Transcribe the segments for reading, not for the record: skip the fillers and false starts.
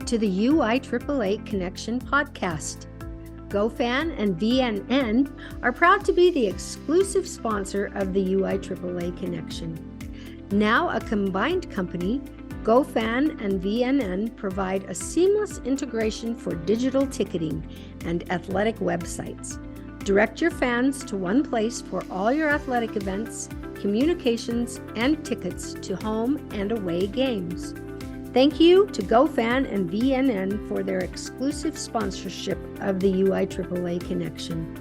to the UIAAA Connection podcast. GoFan and VNN are proud to be the exclusive sponsor of the UIAAA Connection. Now a combined company, GoFan and VNN provide a seamless integration for digital ticketing and athletic websites. Direct your fans to one place for all your athletic events, communications, and tickets to home and away games. Thank you to GoFan and VNN for their exclusive sponsorship of the UIAAA Connection.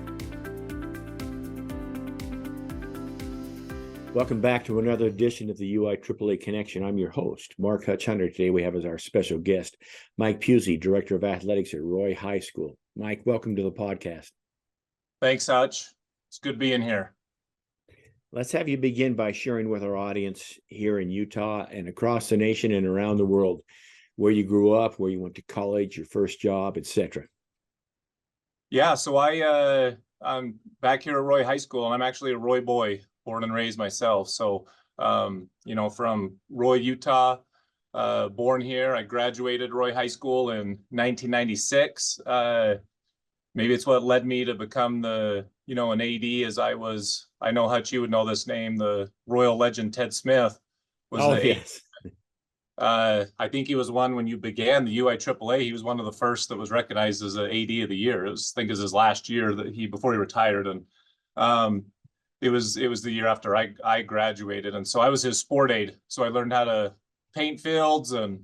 Welcome back to another edition of the UIAAA Connection. I'm your host, Mark Hutch-Hunter. Today we have as our special guest, Mike Puzey, Director of Athletics at Roy High School. Mike, welcome to the podcast. Thanks, Hutch. It's good being here. Let's have you begin by sharing with our audience here in Utah and across the nation and around the world where you grew up, where you went to college, your first job, etc. Yeah, so I'm back here at Roy High School, and I'm actually a Roy boy, born and raised myself. So, from Roy, Utah, born here. I graduated Roy High School in 1996. Maybe it's what led me to become an AD as I know Hutch, you would know this name, the Royal legend Ted Smith was yes. I think he was one when you began the UIAAA. He was one of the first that was recognized as an AD of the year. I think it was his last year before he retired. And it was the year after I graduated. And so I was his sport aide. So I learned how to paint fields and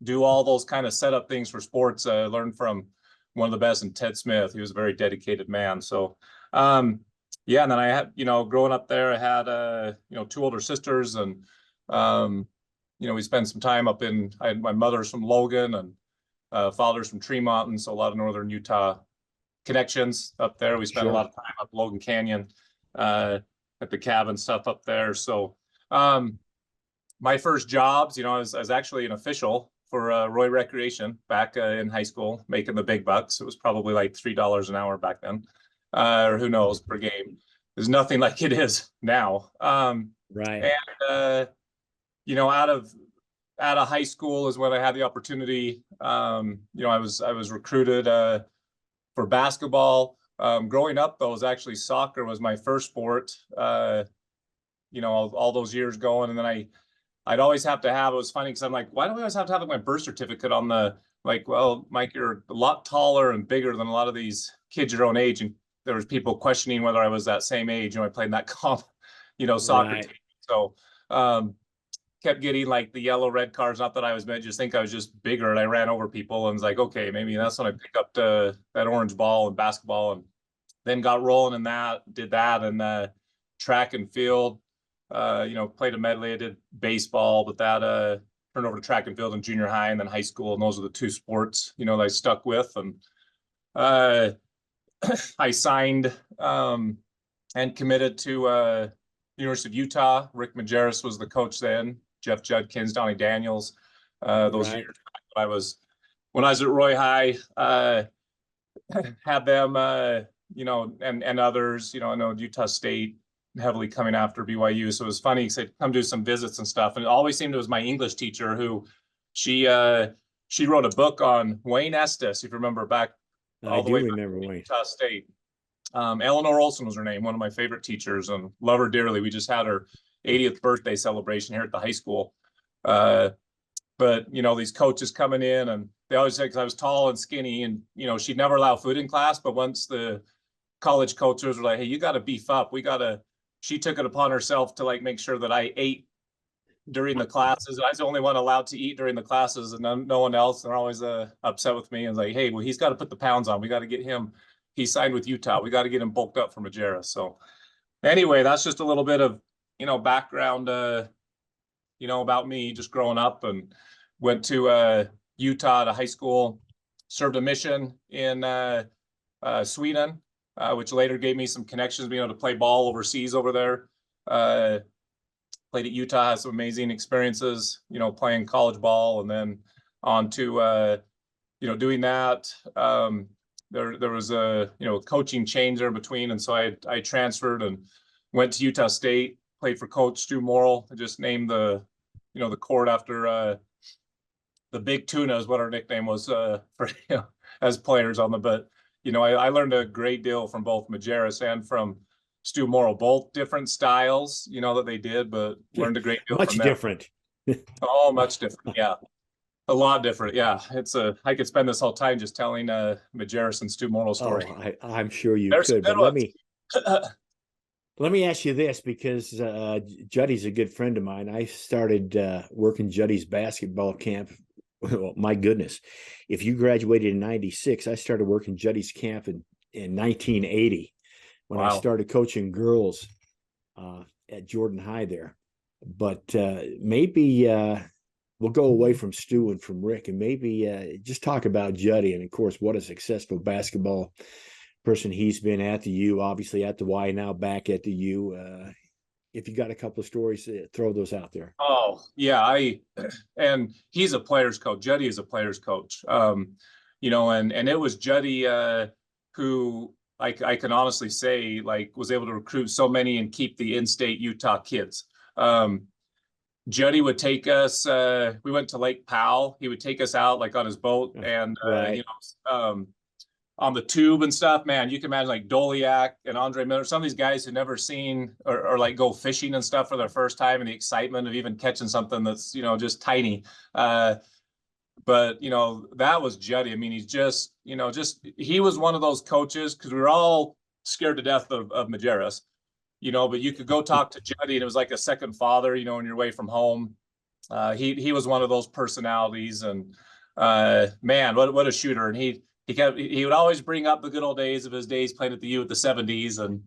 do all those kind of setup things for sports. I learned from one of the best in Ted Smith. He was a very dedicated man. So, and then I had, growing up there, I had, two older sisters, and, we spent some time my mother's from Logan and father's from Tremont. And so a lot of Northern Utah connections up there. We spent a lot of time up Logan Canyon, at the cabin stuff up there. So, my first jobs, I was actually an official for Roy Recreation back in high school, making the big bucks. It was probably like $3 an hour back then, or who knows, per game. There's nothing like it is now. Right. And out of high school is when I had the opportunity. I was recruited for basketball. Growing up, though, was actually soccer was my first sport. All those years going, and then I'd always have to have, it was funny because I'm like, why do I always have to have my birth certificate on well, Mike, you're a lot taller and bigger than a lot of these kids your own age. And there was people questioning whether I was that same age. I played in that soccer Right. team. So, kept getting like the yellow, red cards. Not that I was meant, just think I was just bigger, and I ran over people, and was like, okay, maybe that's when I picked up that orange ball and basketball, and then got rolling in that, did that, and track and field. Played a medley. I did baseball, but that turned over to track and field in junior high and then high school. And those are the two sports, that I stuck with. And I signed and committed to University of Utah. Rick Majerus was the coach then. Jeff Judkins, Donnie Daniels. Those years when I was at Roy High, had them, and others. I know Utah State heavily coming after BYU. So it was funny because I'd come do some visits and stuff. And it always seemed it was my English teacher who she wrote a book on Wayne Estes, if you remember back all the way back to Utah State. Eleanor Olson was her name, one of my favorite teachers, and love her dearly. We just had her 80th birthday celebration here at the high school. But these coaches coming in, and they always said, because I was tall and skinny, and she'd never allow food in class, but once the college coaches were like, hey, you got to beef up. She took it upon herself to make sure that I ate during the classes. I was the only one allowed to eat during the classes, and no one else. They're always upset with me and like, hey, well, he's got to put the pounds on. We got to get him. He signed with Utah. We got to get him bulked up for Majerus. So anyway, that's just a little bit of, background, about me just growing up, and went to Utah to high school, served a mission in Sweden, which later gave me some connections, being able to play ball overseas over there. Played at Utah, had some amazing experiences, playing college ball, and then on to, doing that. There was a, coaching change there between. And so I transferred and went to Utah State, played for Coach Stu Morrill. I just named the court after the big tuna is what our nickname was for as players on the. But I learned a great deal from both Majerus and from Stu Morrill, both different styles, that they did, but learned a great deal much from them. different. Oh, much different. Yeah. A lot different. Yeah. I could spend this whole time just telling Majerus and Stu Morrill story. Oh, I'm sure you There's could, some but good let me ask you this, because Juddy's a good friend of mine. I started working Juddy's basketball camp. Well, my goodness, if you graduated in '96, I started working Juddy's camp in 1980 when I started coaching girls at Jordan High there. But maybe we'll go away from Stu and from Rick, and maybe just talk about Juddy. And of course, what a successful basketball person he's been at the U, obviously at the Y, now back at the U. If you got a couple of stories, throw those out there. Oh, yeah. And he's a player's coach. Juddy is a player's coach. And it was Juddy who I can honestly say, like, was able to recruit so many and keep the in-state Utah kids. Juddy would take us, we went to Lake Powell. He would take us out like on his boat and, right. On the tube and stuff, man, you can imagine like Doliak and Andre Miller, some of these guys who never seen or like go fishing and stuff for their first time, and the excitement of even catching something that's, just tiny. But, that was Juddy. I mean, he's just, he was one of those coaches, because we were all scared to death of Majerus, but you could go talk to Juddy and it was like a second father, on your way from home. He was one of those personalities, and man, what a shooter. And he would always bring up the good old days of his days playing at the U at the 70s. And,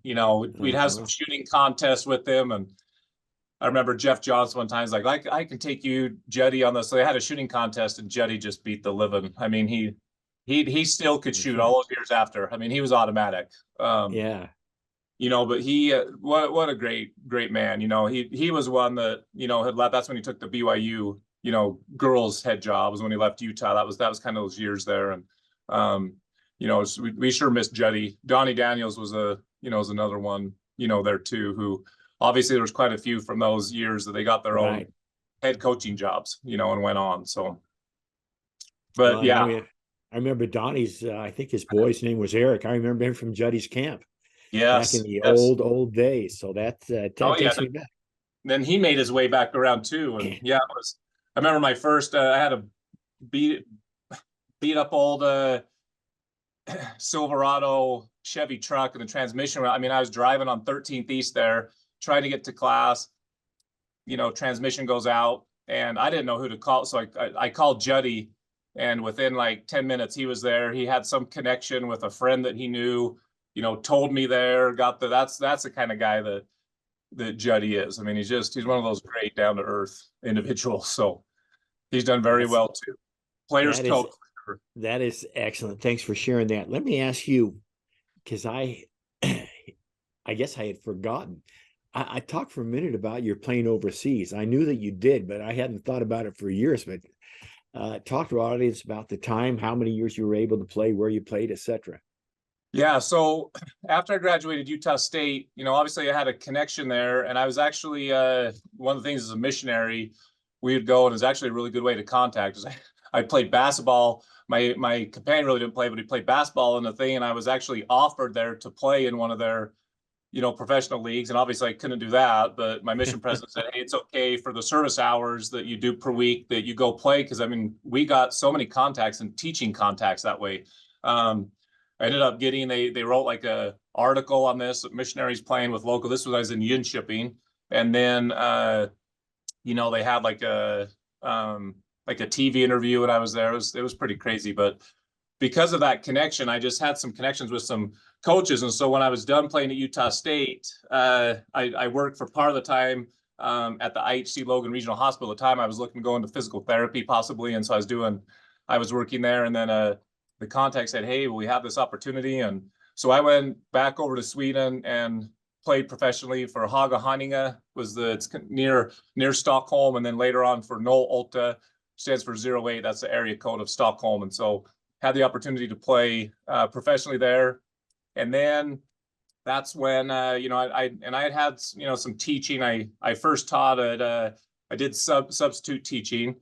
we'd have some shooting contests with him. And I remember Jeff Johnson one time was like, I can take you, Juddy, on this. So they had a shooting contest and Juddy just beat the living. I mean, he still could shoot all those years after. I mean, he was automatic. Yeah. But he, what a great man. He was one that, had left. That's when he took the BYU, girls head job, was when he left Utah. That was kind of those years there. And, so we sure missed Juddy. Donnie Daniels was was another one, there too, who obviously there was quite a few from those years that they got their own head coaching jobs, and went on. So, but well, yeah, I remember Donnie's, I think his boy's name was Eric. I remember him from Juddy's camp. Yes, back in the old days. So that takes me back. Then he made his way back around too. And yeah, I remember my first, I had a beat up old Silverado Chevy truck, and the transmission. I mean, I was driving on 13th East there, trying to get to class. Transmission goes out, and I didn't know who to call. So I called Juddy, and within like 10 minutes, he was there. He had some connection with a friend that he knew, told me there, that's the kind of guy that Juddy is. I mean, he's one of those great down to earth individuals. So he's done very well too. Players coach. That is excellent. Thanks for sharing that. Let me ask you, because I guess I had forgotten. I talked for a minute about your playing overseas. I knew that you did, but I hadn't thought about it for years. But talk to our audience about the time, how many years you were able to play, where you played, etc. Yeah. So after I graduated Utah State, obviously I had a connection there, and I was actually one of the things as a missionary, we would go, and it was actually a really good way to contact. I played basketball. My companion really didn't play, but he played basketball in the thing, and I was actually offered there to play in one of their, professional leagues. And obviously I couldn't do that, but my mission president said, hey, it's okay for the service hours that you do per week that you go play. Because I mean, we got so many contacts and teaching contacts that way. I ended up getting, they wrote like a article on this, missionaries playing with local. This was when I was in yin shipping. And then, they had like a TV interview when I was there. It was pretty crazy, but because of that connection, I just had some connections with some coaches. And so when I was done playing at Utah State, I worked for part of the time at the IHC Logan Regional Hospital. At the time I was looking to go into physical therapy possibly. And so I was working there, and then the contact said, hey, well, we have this opportunity. And so I went back over to Sweden and played professionally for Haga Haninge, it's near Stockholm. And then later on for Noll Ulta, stands for 08. That's the area code of Stockholm. And so had the opportunity to play professionally there. And then that's when, I had some teaching. I first taught I did substitute teaching.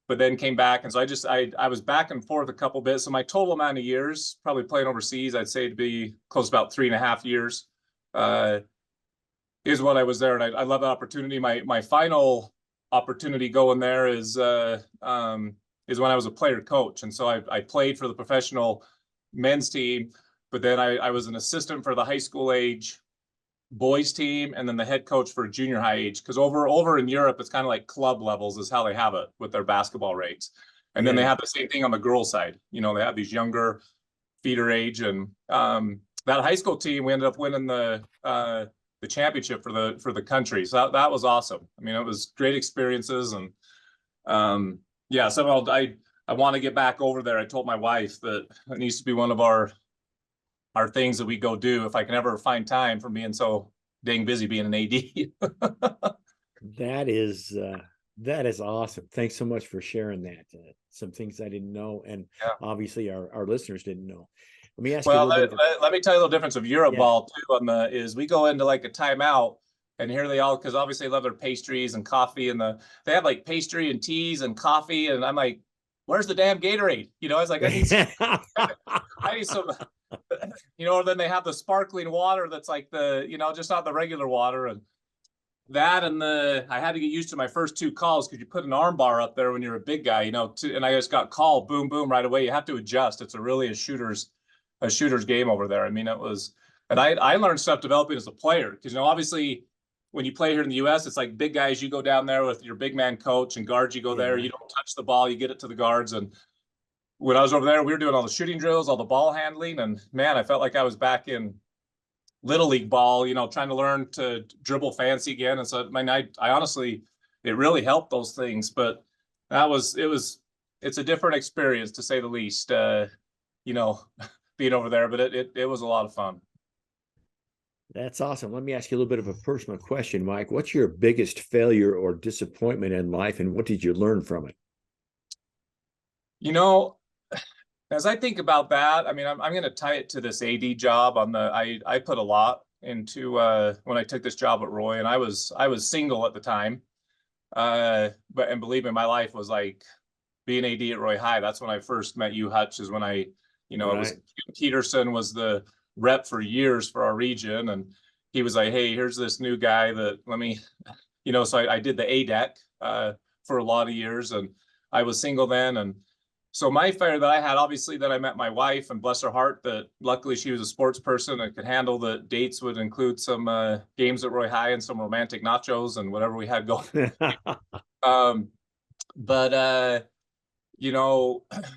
but then came back. And so I was back and forth a couple bits. So my total amount of years probably playing overseas, I'd say to be close to about 3.5 years, is what I was there. And I love the opportunity. My final opportunity going there is when I was a player coach. And so I played for the professional men's team, but then I was an assistant for the high school age boys team, and then the head coach for junior high age. Because over in Europe, it's kind of like club levels is how they have it with their basketball rates. And then they have the same thing on the girls' side. You know, they have these younger feeder age, and that high school team, we ended up winning the championship for the country. So that was awesome. I mean, it was great experiences, and yeah. So I want to get back over there. I told my wife that it needs to be one of our things that we go do if I can ever find time from being so dang busy being an AD. That is awesome. Thanks so much for sharing that. Some things I didn't know, and obviously our listeners didn't know. Let me ask you a little bit. Let me tell you the difference of Europe ball too. Is we go into like a timeout, and here they all, because obviously they love their pastries and coffee, and they have like pastry and teas and coffee, and I'm like, where's the damn Gatorade? You know, I was like, I need some, you know. Or then they have the sparkling water that's like just not the regular water, and I had to get used to my first 2 calls, because you put an arm bar up there when you're a big guy, and I just got called, boom, boom, right away. You have to adjust. It's a shooter's game over there. I mean, it was, and I learned stuff developing as a player, because obviously when you play here in the US, it's like big guys, you go down there with your big man coach, and guards, you go there, you don't touch the ball, you get it to the guards. And when I was over there, we were doing all the shooting drills, all the ball handling, and man, I felt like I was back in little league ball, trying to learn to dribble fancy again. And so I honestly, it really helped those things, but it's a different experience, to say the least, being over there, but it was a lot of fun. That's awesome. Let me ask you a little bit of a personal question, Mike. What's your biggest failure or disappointment in life, and what did you learn from it? As I think about that, I mean, I'm going to tie it to this AD job. I put a lot into when I took this job at Roy, and I was single at the time, and believe me, my life was like being AD at Roy High. That's when I first met you, Hutch. Is when it was Peterson was the rep for years for our region, and he was like, hey, here's this new guy that let me, so I did the ADEC for a lot of years, and I was single then. And so my failure that I had, obviously, that I met my wife, and bless her heart, that luckily she was a sports person and could handle the dates, would include some games at Roy High and some romantic nachos and whatever we had going.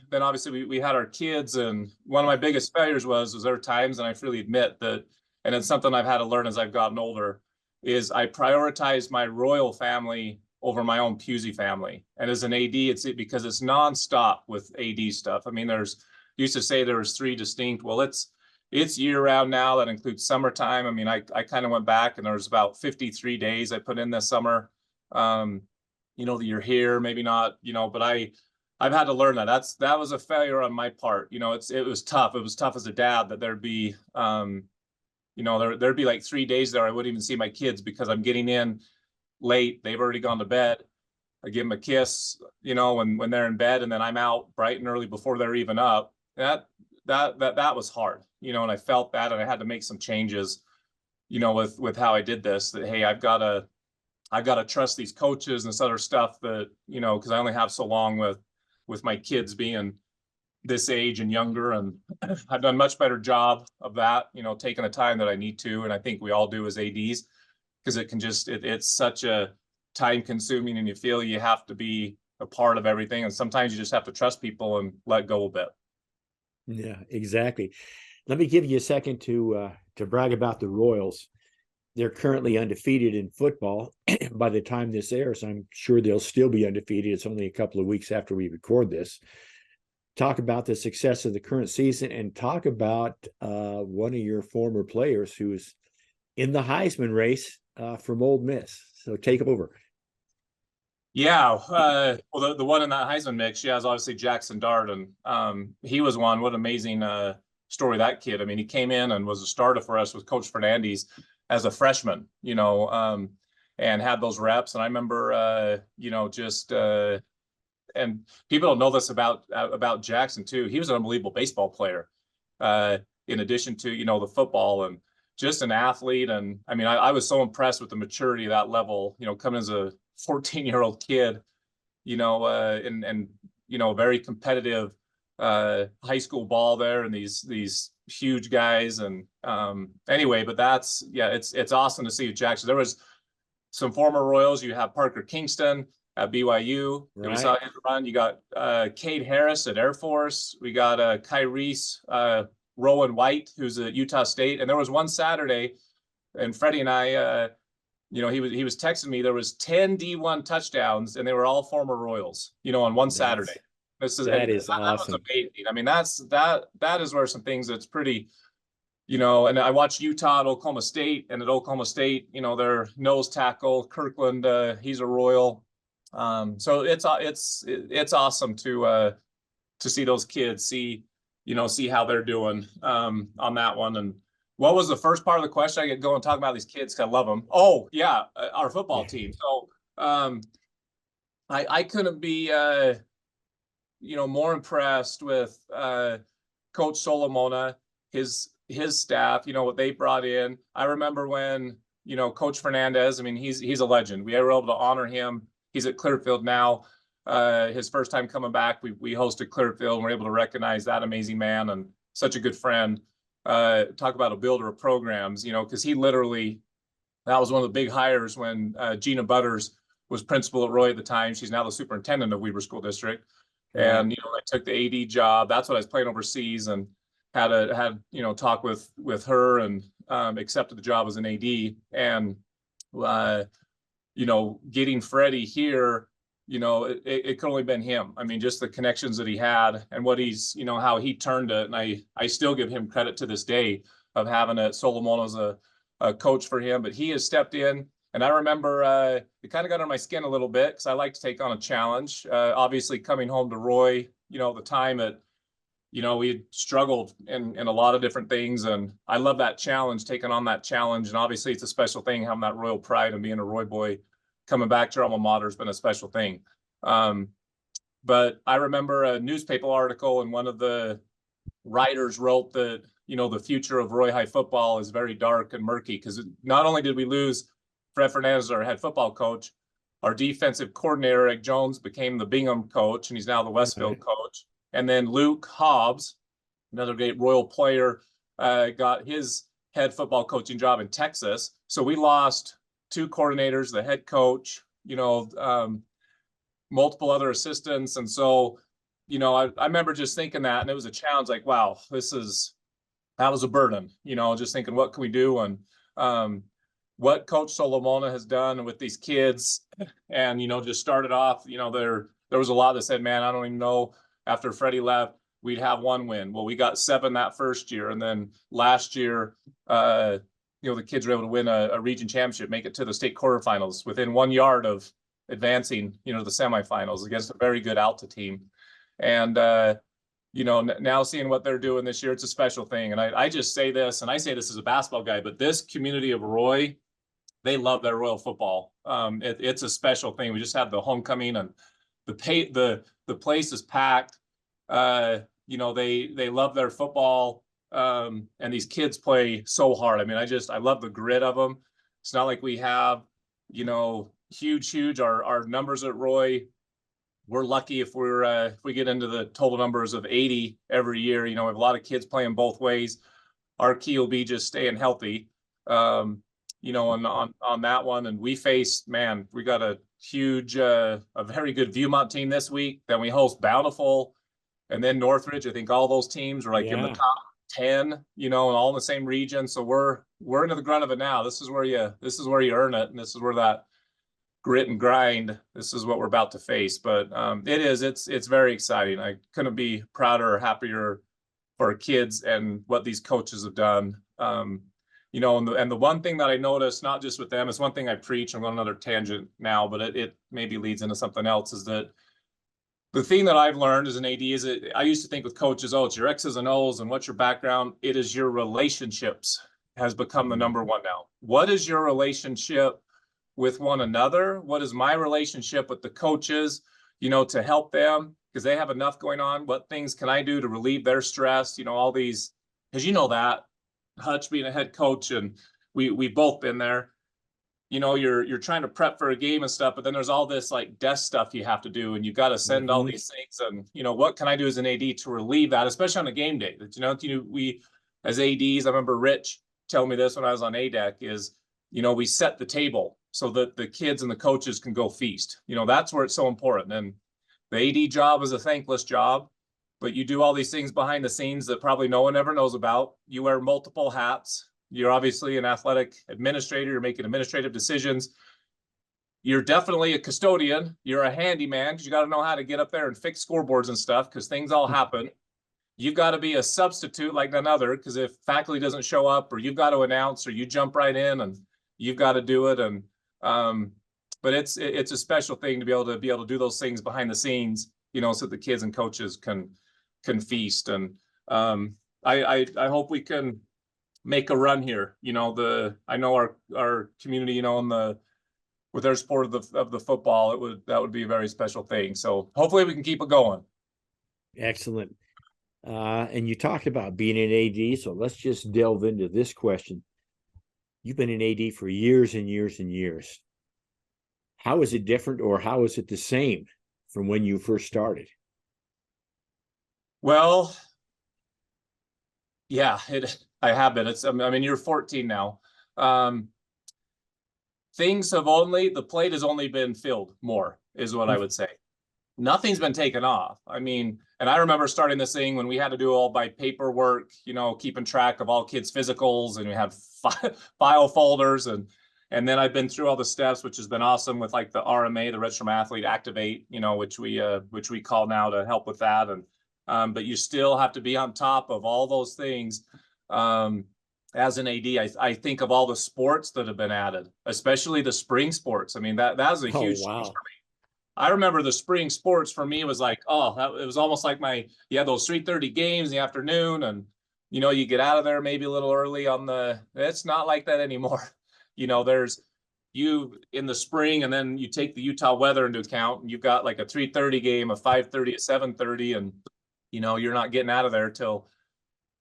Then obviously we had our kids, and one of my biggest failures was there were times, and I freely admit that, and it's something I've had to learn as I've gotten older, is I prioritized my royal family over my own Puzey family. And as an AD, because it's nonstop with AD stuff. I mean, used to say there was 3 distinct. Well, it's year round now. That includes summertime. I mean, I kind of went back, and there was about 53 days I put in this summer. That you're here, maybe not, but I've had to learn that. That was a failure on my part. It was tough. It was tough as a dad that there'd be, there'd be like 3 days there I wouldn't even see my kids, because I'm getting in late. They've already gone to bed. I give them a kiss, when they're in bed, and then I'm out bright and early before they're even up. That was hard, and I felt that, and I had to make some changes, with how I did this, that, hey, I've got to trust these coaches and this other stuff that, because I only have so long with my kids being this age and younger, and I've done a much better job of that, taking the time that I need to. And I think we all do as ADs, because it can it's such a time consuming, and you feel you have to be a part of everything. And sometimes you just have to trust people and let go a bit. Yeah, exactly. Let me give you a second to brag about the Royals. They're currently undefeated in football. By the time this airs, I'm sure they'll still be undefeated. It's only a couple of weeks after we record this. Talk about the success of the current season, and talk about one of your former players who's in the Heisman race from Ole Miss. So take over. Yeah. Well, the one in that Heisman mix, is obviously Jackson Dart. And he was one. What an amazing story, that kid. I mean, he came in and was a starter for us with Coach Fernandez as a freshman, and had those reps. And I remember, and people don't know this about Jackson too. He was an unbelievable baseball player, in addition to, the football, and just an athlete. And I mean, I was so impressed with the maturity of that level, coming as a 14-year-old kid, and very competitive high school ball there, and these huge guys. And anyway, but it's awesome to see Jackson. There was some former Royals. You have Parker Kingston at BYU. Right. We saw his run. You got Cade Harris at Air Force. We got Kyrese Rowan White, who's at Utah State. And there was one Saturday, and Freddie and I, he was texting me. There was 10 D1 touchdowns, and they were all former Royals. On one Saturday. That is awesome. That was amazing. I mean, that is where some things that's pretty. And I watched Utah at Oklahoma State, and at Oklahoma State, their nose tackle Kirkland, he's a Royal. So it's awesome to see those kids, see how they're doing on that one. And what was the first part of the question? I get going talking about these kids because I love them. Oh yeah, our football team. So I couldn't be more impressed with Coach Solomona, his staff, what they brought in. I remember when, Coach Fernandez, I mean, he's a legend. We were able to honor him. He's at Clearfield now. His first time coming back, we hosted Clearfield, and we're able to recognize that amazing man and such a good friend. Talk about a builder of programs, because he literally, that was one of the big hires when Gina Butters was principal at Roy at the time. She's now the superintendent of Weber School District. And, I took the AD job. That's what I was playing overseas, and had talk with her, and accepted the job as an AD. And getting Freddie here, it could only been him. I mean, just the connections that he had, and what he's, how he turned it. And I still give him credit to this day of having a Solomon as a coach for him. But he has stepped in. And I remember it kind of got on my skin a little bit, because I like to take on a challenge. Obviously, coming home to Roy, the time we had struggled in a lot of different things. And I love that challenge, taking on that challenge. And obviously, it's a special thing having that Royal pride and being a Roy boy. Coming back to your alma mater has been a special thing. But I remember a newspaper article, and one of the writers wrote that, the future of Roy High football is very dark and murky, because not only did we lose Fred Fernandez, our head football coach, our defensive coordinator, Eric Jones, became the Bingham coach, and he's now the Westfield coach. And then Luke Hobbs, another great Royal player, got his head football coaching job in Texas. So we lost 2 coordinators, the head coach, multiple other assistants. And so, I remember just thinking that, and it was a challenge, like, wow, that was a burden, just thinking, what can we do? And what Coach Solomona has done with these kids, and, just started off, there was a lot that said, man, I don't even know, after Freddie left, we'd have 1 win. Well, we got 7 that first year. And then last year, the kids were able to win a region championship, make it to the state quarterfinals within 1 yard of advancing, the semifinals against a very good Alta team. And, now seeing what they're doing this year, it's a special thing. And I just say this, and I say this as a basketball guy, but this community of Roy, they love their Royal football. It's a special thing. We just had the homecoming, and the place is packed. They love their football. And these kids play so hard. I mean, I love the grit of them. It's not like we have, huge, our numbers at Roy. We're lucky if we get into the total numbers of 80 every year. We have a lot of kids playing both ways. Our key will be just staying healthy, on that one. And we got a huge, a very good Viewmont team this week. Then we host Bountiful, and then Northridge. I think all those teams are in the top 10, and all in the same region. So we're into the grunt of it now. This is where you earn it. And this is where that grit and grind, this is what we're about to face. But it's very exciting. I couldn't be prouder or happier for our kids and what these coaches have done. And the one thing that I noticed, not just with them, it's one thing I preach. I'm on another tangent now, but it maybe leads into something else, is that the thing that I've learned as an AD is that I used to think with coaches, it's your X's and O's and what's your background. It is your relationships has become the number one now. What is your relationship with one another? What is my relationship with the coaches? to help them because they have enough going on. What things can I do to relieve their stress? All these, because that Hutch being a head coach, and we've both been there. You're trying to prep for a game and stuff, but then there's all this like desk stuff you have to do, and you got to send all these things. And what can I do as an AD to relieve that, especially on a game day? That we as ADs, I remember Rich telling me this when I was on ADEC is, we set the table so that the kids and the coaches can go feast. That's where it's so important. And the AD job is a thankless job, but you do all these things behind the scenes that probably no one ever knows about. You wear multiple hats. You're obviously an athletic administrator. You're making administrative decisions. You're definitely a custodian. You're a handyman because you got to know how to get up there and fix scoreboards and stuff because things all happen. You've got to be a substitute like none other because if faculty doesn't show up or you've got to announce or you jump right in and you've got to do it. And but it's a special thing to be able to do those things behind the scenes, so the kids and coaches can feast. And I hope we can make a run here. I know our community, with their support of the football, that would be a very special thing. So hopefully we can keep it going. Excellent. And you talked about being an AD, so let's just delve into this question. You've been an AD for years and years and years. How is it different, or how is it the same from when you first started? Well, yeah, I have been. You're 14 now. The plate has only been filled more, is what I would say. Nothing's been taken off. And I remember starting this thing when we had to do all by paperwork, keeping track of all kids' physicals, and we had file folders, and then I've been through all the steps, which has been awesome with like the RMA, the Register Athlete Activate, which we call now to help with that. And but you still have to be on top of all those things. As an AD, I think of all the sports that have been added, especially the spring sports. that was a huge change for me. I remember the spring sports for me was like, it was almost like you had those 3:30 games in the afternoon, and you get out of there maybe a little early it's not like that anymore. There's you in the spring, and then you take the Utah weather into account, and you've got like a 3:30 game, a 5:30, a 7:30, and you're not getting out of there till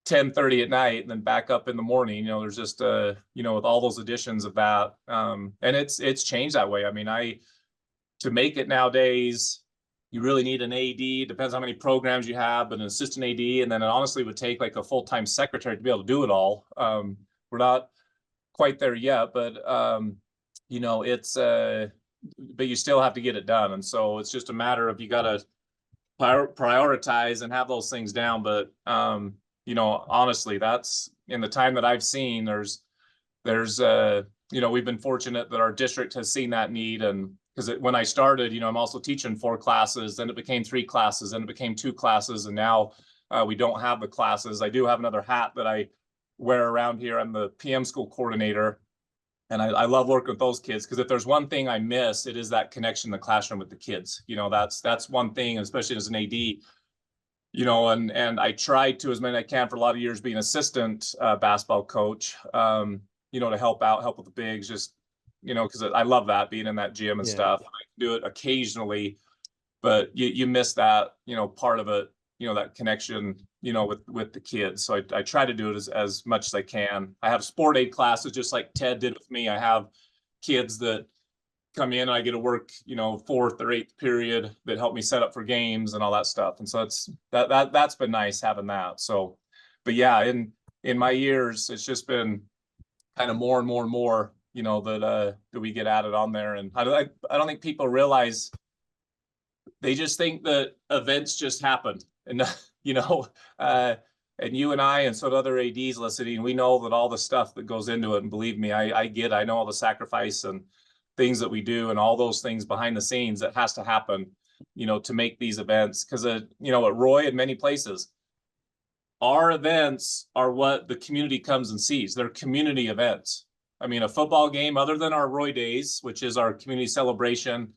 10:30 at night and then back up in the morning. There's just with all those additions of that, and it's changed that way. To make it nowadays, you really need an AD. Depends how many programs you have, but an assistant AD, and then it honestly would take like a full-time secretary to be able to do it all. We're not quite there yet, but it's but you still have to get it done, and so it's just a matter of you got to prioritize and have those things down. But honestly, that's in the time that I've seen. There's we've been fortunate that our district has seen that need, and because when I started, I'm also teaching 4 classes, then it became 3 classes, then it became 2 classes, and now we don't have the classes. I do have another hat that I wear around here. I'm the PM school coordinator, and I love working with those kids because if there's one thing I miss, it is that connection in the classroom with the kids. That's one thing, especially as an AD. And I tried to, as many as I can for a lot of years, being assistant basketball coach, to help with the bigs, just because I love that, being in that gym and stuff. I do it occasionally, but you miss that, part of it, that connection, with the kids. So I try to do it as much as I can. I have sport aid classes, just like Ted did with me. I have kids that come in and I get to work, 4th or 8th period that help me set up for games and all that stuff. And so that's been nice having that. So, but yeah, in my years, it's just been kind of more and more and more, that we get added on there. And I don't think people realize, they just think that events just happened. And, and you and I and so other ADs listening, we know that all the stuff that goes into it. And believe me, I know all the sacrifice and things that we do and all those things behind the scenes that has to happen, to make these events. Because, at Roy and many places, our events are what the community comes and sees. They're community events. A football game, other than our Roy Days, which is our community celebration,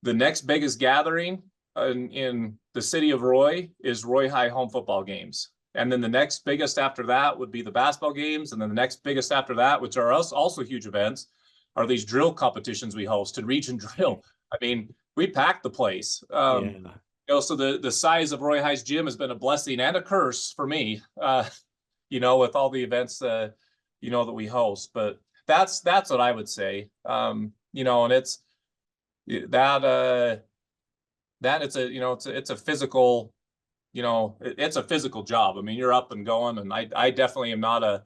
the next biggest gathering in the city of Roy is Roy High home football games. And then the next biggest after that would be the basketball games. And then the next biggest after that, which are also huge events, are these drill competitions we host and region drill. we packed the place. Yeah. So the size of Roy High's gym has been a blessing and a curse for me, with all the events, that we host. But that's what I would say. And it's that it's a physical, it's a physical job. I mean, you're up and going, and I definitely am not a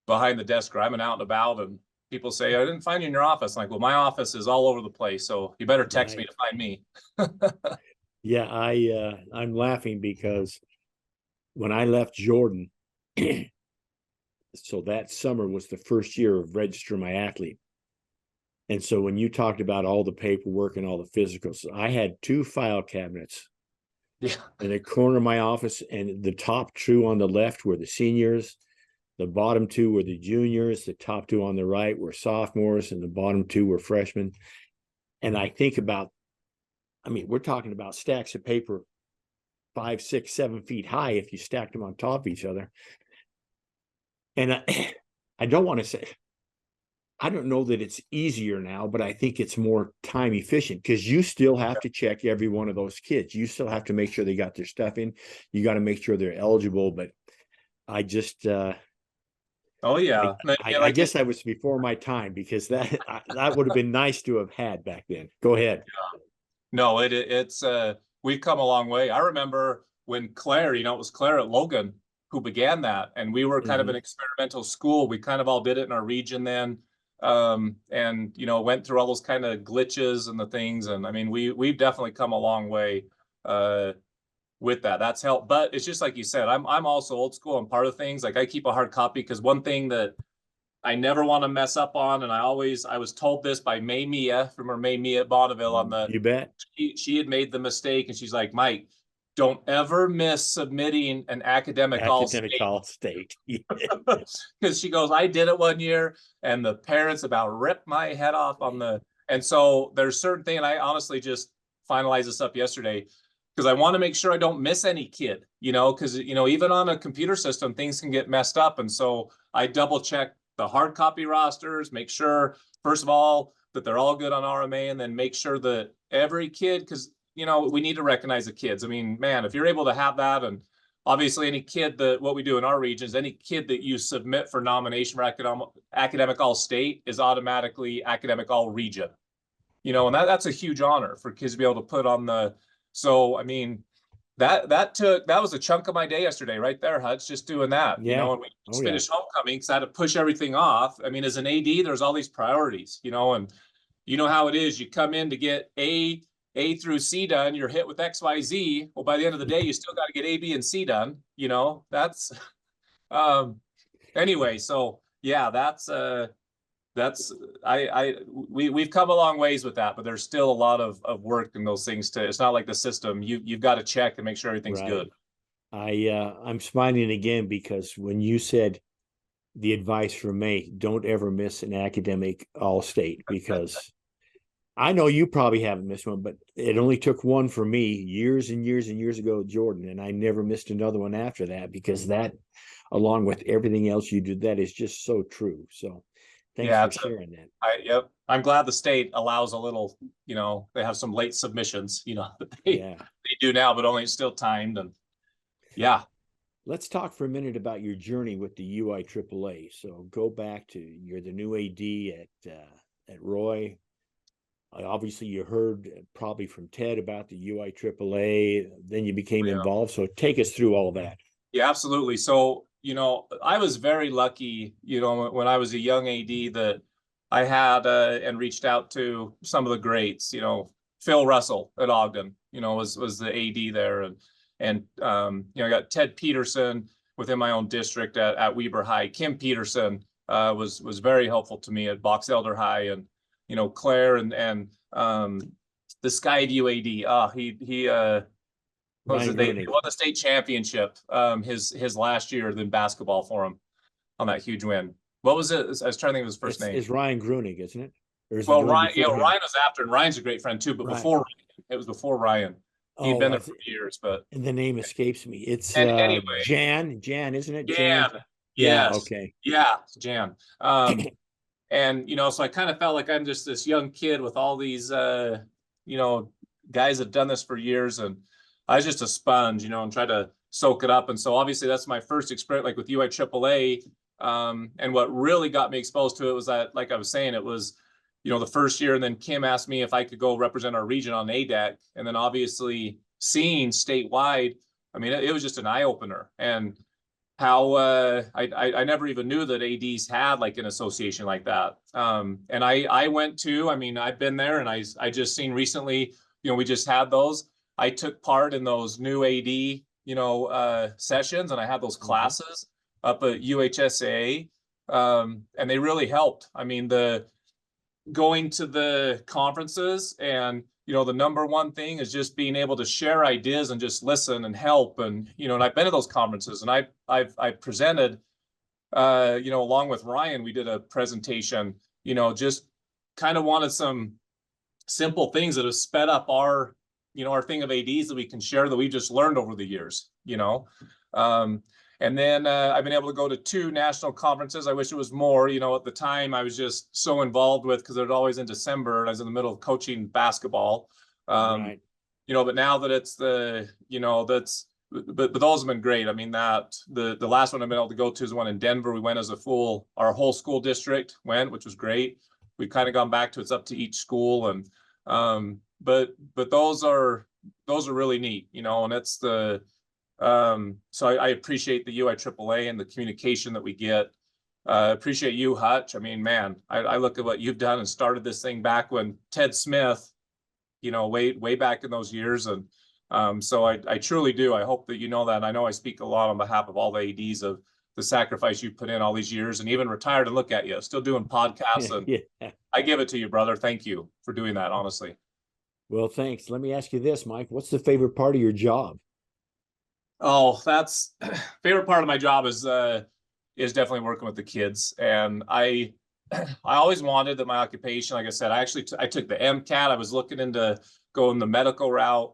behind the desk, or I'm an out and about, and people say, I didn't find you in your office. I'm like, well, my office is all over the place, so you better text me to find me. Yeah, I'm laughing because when I left Jordan, so that summer was the first year of register my athlete. And so when you talked about all the paperwork and all the physicals, I had 2 file cabinets in the corner of my office, and the top 2 on the left were the seniors, the bottom 2 were the juniors, the top 2 on the right were sophomores, and the bottom 2 were freshmen. And I think about, I mean, we're talking about stacks of paper 5, 6, 7 feet high if you stacked them on top of each other. And I don't want to say, I don't know that it's easier now, but I think it's more time efficient, because you still have to check every one of those kids. You still have to make sure they got their stuff in. You got to make sure they're eligible. But I just, oh yeah, I guess I was before my time, because that would have been nice to have had back then. Go ahead. No, it's we've come a long way. I remember when Claire, it was Claire at Logan who began that, and we were kind of an experimental school. We kind of all did it in our region then. And went through all those kind of glitches and the things, and I mean we've definitely come a long way with that. That's helped. But it's just like you said, I'm also old school on part of things. Like, I keep a hard copy, because one thing that I never want to mess up on, and I was told this by May Mia, from her May Mia at Bonneville, on the, you bet, she had made the mistake, and she's like, Mike, don't ever miss submitting an academic all state. Because she goes, I did it one year, and the parents about ripped my head off on the, and so there's certain thing, and I honestly just finalized this up yesterday, because I want to make sure I don't miss any kid, because even on a computer system, things can get messed up. And so I double check the hard copy rosters, make sure, first of all, that they're all good on RMA, and then make sure that every kid, because we need to recognize the kids. I mean, man, if you're able to have that, and obviously any kid what we do in our region is any kid that you submit for nomination for academic all state is automatically academic all region, and that's a huge honor for kids to be able to put on the, so, I mean, that was a chunk of my day yesterday right there, Hutch, just doing that, and we just finished homecoming, because I had to push everything off. I mean, as an AD, there's all these priorities, and how it is. You come in to get A through C done, you're hit with XYZ. Well, by the end of the day, you still got to get A, B, and C done. That's anyway. So yeah, we've come a long ways with that, but there's still a lot of work in those things it's not like the system. You've got to check and make sure everything's good. I'm smiling again, because when you said the advice from May, don't ever miss an academic all state, because I know you probably haven't missed one, but it only took one for me years and years and years ago at Jordan, and I never missed another one after that, because that, along with everything else you did, that is just so true. So thanks for sharing that. Yep. I'm glad the state allows a little, they have some late submissions, that they do now, but only still timed. And yeah. Let's talk for a minute about your journey with the UIAAA. So go back to, you're the new AD at Roy. Obviously, you heard probably from Ted about the UIAAA, then you became involved. So take us through all that. Yeah, absolutely. So, I was very lucky, when I was a young AD, that I had and reached out to some of the greats. Phil Russell at Ogden, was the AD there. And I got Ted Peterson within my own district at Weber High. Kim Peterson was very helpful to me at Box Elder High, and Claire and the Skyview AD. He what was it? They won the state championship his last year in basketball for him on that huge win. What was it? I was trying to think of his first name. It's Ryan Grunig, isn't it? Well, Ryan, Ryan was after, and Ryan's a great friend too, but before Ryan, it was before Ryan. He'd been there for years, but and the name escapes me. It's anyway, Jan, isn't it? Jan. Yes. Yeah, okay. Yeah, Jan. And so I kind of felt like I'm just this young kid with all these guys that have done this for years, and I was just a sponge, and tried to soak it up. And so obviously that's my first experience, like with UIAAA. And what really got me exposed to it was that, like I was saying, it was, the first year, and then Kim asked me if I could go represent our region on ADEC. And then obviously seeing statewide, I mean, it was just an eye opener. And how I never even knew that ADs had like an association like that. And I went to, I mean, I've been there, and I just seen recently, we just had those. I took part in those new AD, sessions, and I had those classes up at UHSAA, and they really helped. I mean, going to the conferences, and the number one thing is just being able to share ideas and just listen and help. And and I've been to those conferences, and I've presented, along with Ryan, we did a presentation, just kind of wanted some simple things that have sped up our our thing of ADs that we can share, that we've just learned over the years. And then I've been able to go to 2 national conferences. I wish it was more. At the time I was just so involved with, because it was always in December, and I was in the middle of coaching basketball. Right. But now that it's but those have been great. I mean, that the last one I've been able to go to is the one in Denver. We went as our whole school district went, which was great. We've kind of gone back to, it's up to each school. And but those are really neat, and it's so I appreciate the UIAAA and the communication that we get. Appreciate you, Hutch. I mean, man, I look at what you've done and started this thing back when Ted Smith, way back in those years. And so I truly do. I hope that you know that. And I know I speak a lot on behalf of all the ADs of the sacrifice you put in all these years, and even retired, and look at you, still doing podcasts. And Yeah. I give it to you, brother. Thank you for doing that, honestly. Well, thanks. Let me ask you this, Mike. What's the favorite part of your job? Oh, that's favorite part of my job is definitely working with the kids. And I always wanted that my occupation, like I said, I took the MCAT. I was looking into going the medical route,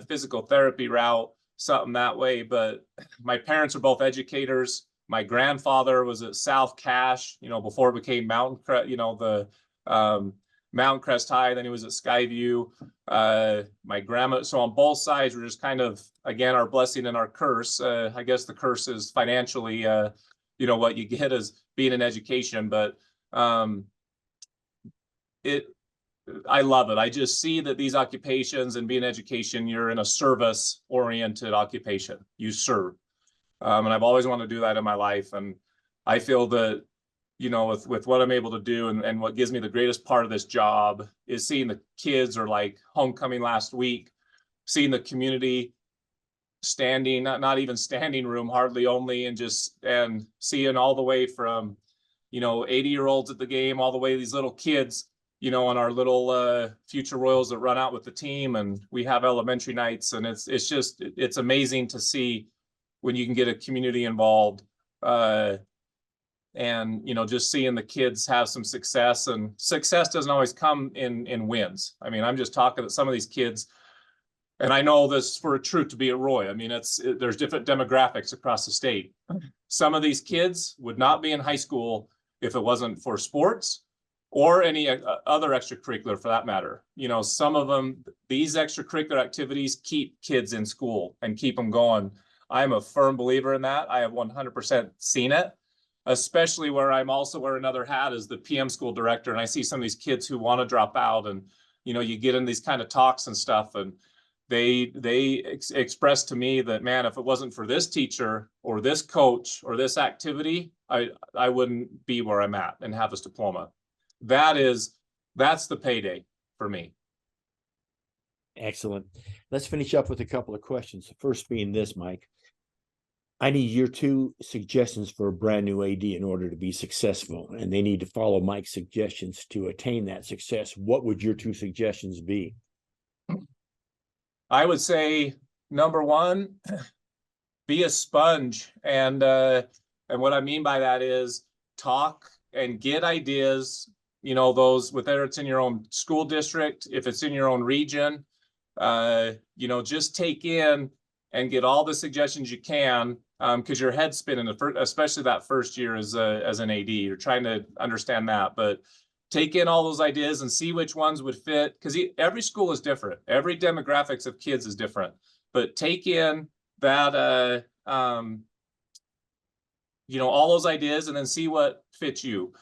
physical therapy route, something that way. But my parents are both educators. My grandfather was at South Cache, before it became Mountain Crest, the Mountain Crest High. Then he was at Skyview. My grandma. So on both sides, we're just kind of, again, our blessing and our curse. I guess the curse is financially, what you get is being in education. But I love it. I just see that these occupations, and being in education, you're in a service-oriented occupation. You serve. And I've always wanted to do that in my life. And I feel that, with what I'm able to do, and what gives me the greatest part of this job is seeing the kids, or like homecoming last week, seeing the community standing, not even standing room, hardly only, and seeing all the way from, 80-year-olds at the game, all the way to these little kids, on our little future Royals that run out with the team. And we have elementary nights, and it's amazing to see when you can get a community involved. And just seeing the kids have some success, and success doesn't always come in wins. I mean, I'm just talking to some of these kids, and I know this for a truth to be at Roy. I mean, there's different demographics across the state. Some of these kids would not be in high school if it wasn't for sports or any other extracurricular, for that matter. Some of them, these extracurricular activities keep kids in school and keep them going. I'm a firm believer in that. I have 100% seen it. Especially where I'm also wear another hat as the PM school director. And I see some of these kids who want to drop out, and, you get in these kind of talks and stuff, and they express to me that, man, if it wasn't for this teacher or this coach or this activity, I wouldn't be where I'm at and have this diploma. That's the payday for me. Excellent. Let's finish up with a couple of questions. The first being this, Mike. I need your 2 suggestions for a brand new AD in order to be successful, and they need to follow Mike's suggestions to attain that success. What would your 2 suggestions be? I would say, number 1, be a sponge. And what I mean by that is talk and get ideas, those, whether it's in your own school district, if it's in your own region, just take in and get all the suggestions you can, because your head's spinning, especially that first year as an AD. You're trying to understand that. But take in all those ideas and see which ones would fit, because every school is different. Every demographics of kids is different, but take in that, all those ideas and then see what fits you.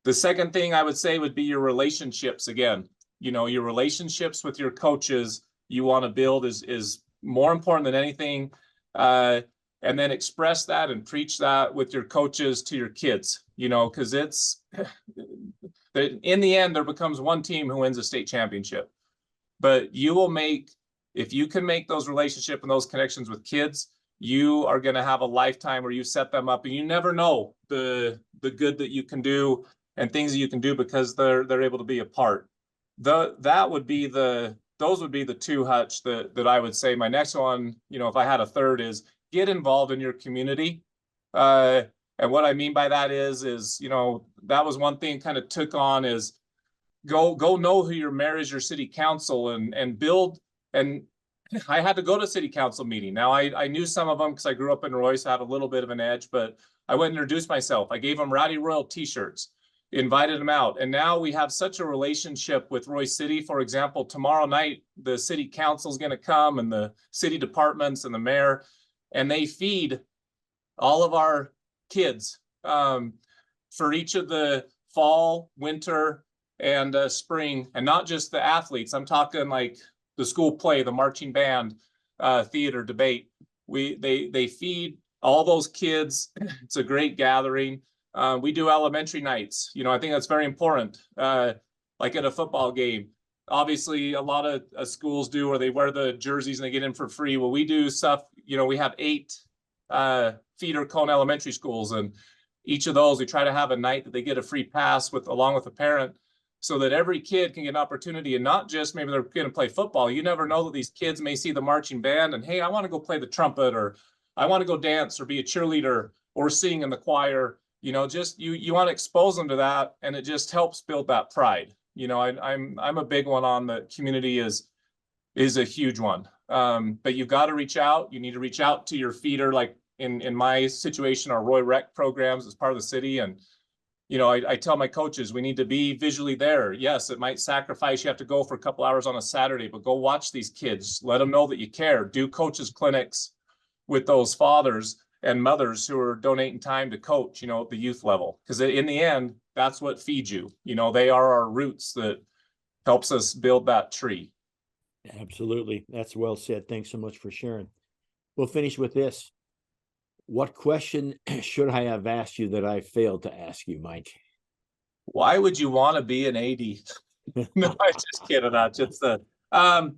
The second thing I would say would be your relationships. Again, your relationships with your coaches you want to build is more important than anything. And then express that and preach that with your coaches to your kids, because it's in the end, there becomes one team who wins a state championship. But if you can make those relationships and those connections with kids, you are going to have a lifetime where you set them up, and you never know the good that you can do and things that you can do because they're able to be a part. Those would be the two, Hutch, that I would say. My next one, if I had a third, is get involved in your community. And what I mean by that is that was one thing kind of took on, is go know who your mayor is, your city council, and build. And I had to go to city council meeting. Now I knew some of them because I grew up in Royce, I had a little bit of an edge, but I went and introduced myself. I gave them Rowdy Royal t-shirts, invited them out. And now we have such a relationship with Royce City. For example, tomorrow night, the city council is going to come, and the city departments and the mayor, and they feed all of our kids for each of the fall, winter, and spring, and not just the athletes. I'm talking like the school play, the marching band, theater, debate. They feed all those kids. It's a great gathering. We do elementary nights. I think that's very important. Like at a football game, obviously a lot of schools do, or they wear the jerseys and they get in for free. Well, we do stuff. We have 8 feeder cone elementary schools, and each of those we try to have a night that they get a free pass along with a parent, so that every kid can get an opportunity, and not just maybe they're going to play football. You never know that these kids may see the marching band and, hey, I want to go play the trumpet, or I want to go dance or be a cheerleader or sing in the choir. Just you want to expose them to that, and it just helps build that pride. I'm a big one on the community is a huge one. But you've got to reach out. You need to reach out to your feeder, like in my situation, our Roy Rec programs as part of the city. And I tell my coaches, we need to be visually there. Yes, it might sacrifice. You have to go for a couple hours on a Saturday, but go watch these kids. Let them know that you care. Do coaches clinics with those fathers and mothers who are donating time to coach, at the youth level. Because in the end, that's what feeds you. They are our roots that helps us build that tree. Absolutely. That's well said. Thanks so much for sharing. We'll finish with this. What question should I have asked you that I failed to ask you, Mike? Why would you want to be an AD? No, I'm just kidding. That's just I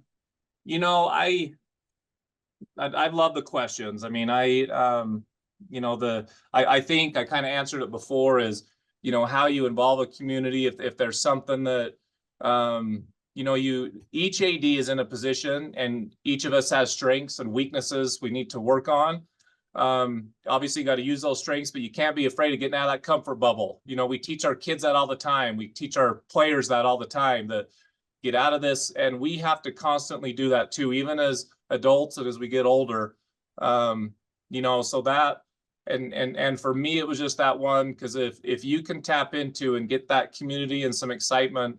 love the questions. I mean, I think I kind of answered it before, is, how you involve a community. If there's something that, each AD is in a position, and each of us has strengths and weaknesses we need to work on. Obviously you got to use those strengths, but you can't be afraid of getting out of that comfort bubble. We teach our kids that all the time. We teach our players that all the time, that get out of this. And we have to constantly do that too, even as adults and as we get older. So that, and for me, it was just that one, because if you can tap into and get that community and some excitement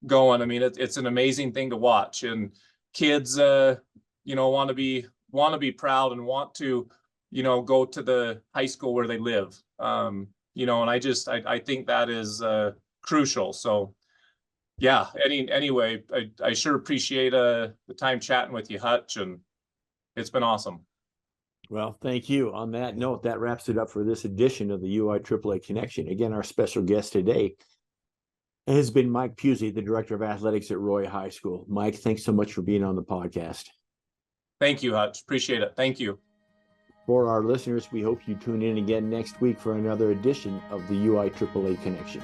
going, I mean, it's an amazing thing to watch. And kids, want to be proud and want to, go to the high school where they live. And I think that is crucial. So yeah, anyway, I sure appreciate the time chatting with you, Hutch, and it's been awesome. Well, thank you. On that note, that wraps it up for this edition of the UIAAA Connection. Again, our special guest today has been Mike Puzey, the Director of Athletics at Roy High School. Mike, thanks so much for being on the podcast. Thank you, Hutch. Appreciate it. Thank you. For our listeners, we hope you tune in again next week for another edition of the UIAAA Connection.